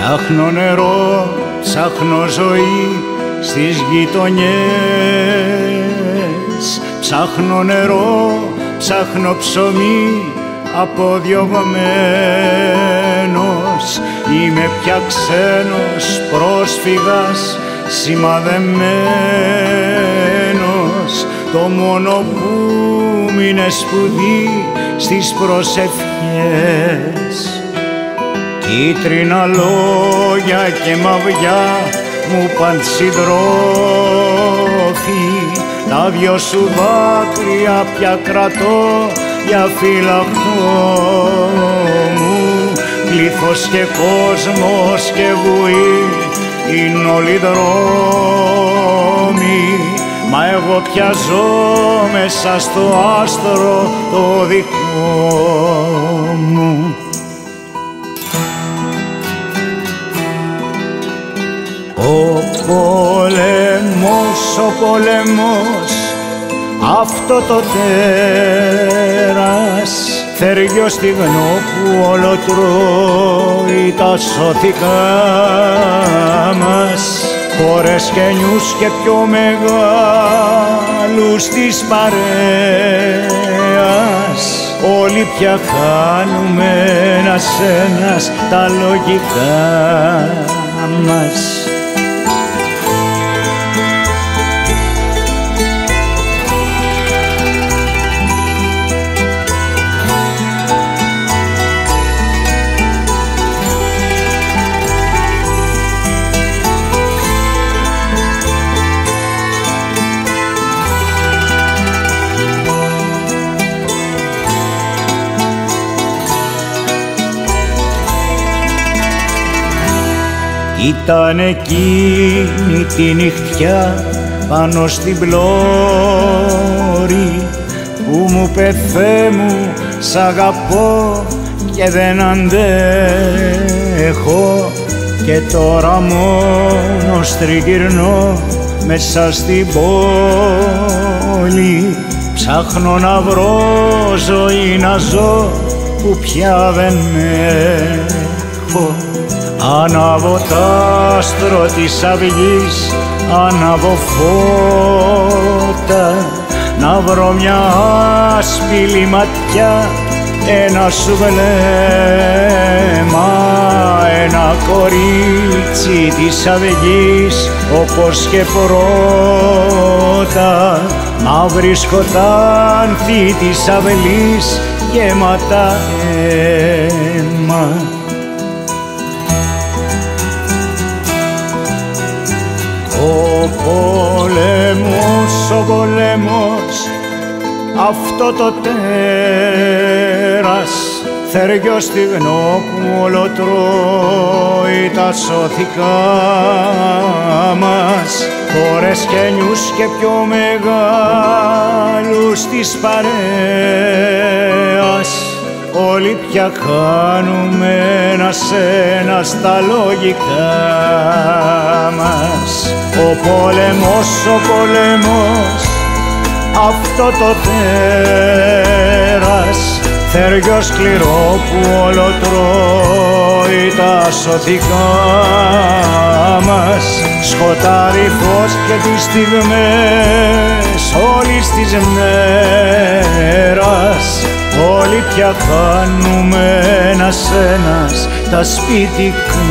Ψάχνω νερό, ψάχνω ζωή στις γειτονιές. Ψάχνω νερό, ψάχνω ψωμί αποδιωγμένος. Είμαι πια ξένος, πρόσφυγας, σημαδεμένος. Το μόνο που μου είναι σπουδή στις προσευχές. Κίτρινα λόγια και μαυριά μου παν συντρόφοι. Τα δυο σου δάκρυα πια κρατώ για φυλαχτό μου. Πλήθος και κόσμος και βουή είναι όλοι δρόμοι. Μα εγώ πια ζω μέσα στο άστρο το δικό μου. Ο πόλεμος, αυτό το τέρας, θέριο στιγνό που όλο τρώει τα σωθικά μας. Χώρες και νιούς και πιο μεγάλους της παρέας. Όλοι πια χάνουμε ένας τα λογικά μας. Ήταν εκείνη τη νυχτιά πάνω στην πλώρη που μου πε Θεέ μου σ' αγαπώ και δεν αντέχω. Και τώρα μόνος τριγυρνώ μέσα στην πόλη. Ψάχνω να βρω ζωή να ζω που πια δεν έχω. Ανάβω τ' άστρο της αυγής, ανάβω φώτα, να βρω μια άσπηλη ματιά, ένα σου βλέμμα, ένα κορίτσι της αυγής, όπως και πρώτα. Μαύρη σκοτάνθη της αυλής, γεμάτα αίμα. Ο πόλεμος, αυτό το τέρας, θέριο στιγνό που όλο τρώει τα σωθικά μας. Χώρες και νιούς και πιο μεγάλους της παρέας. Όλοι πια χάνουμε ένας τα λογικά μας. Ο πόλεμος, αυτό το τέρας, θέριο σκληρό που όλο τρώει τα σωθικά μας. Σκοτάδι, φως και τις στιγμές όλης της μέρας. Όλοι πια χάνουμε ένας τα σπιτικά.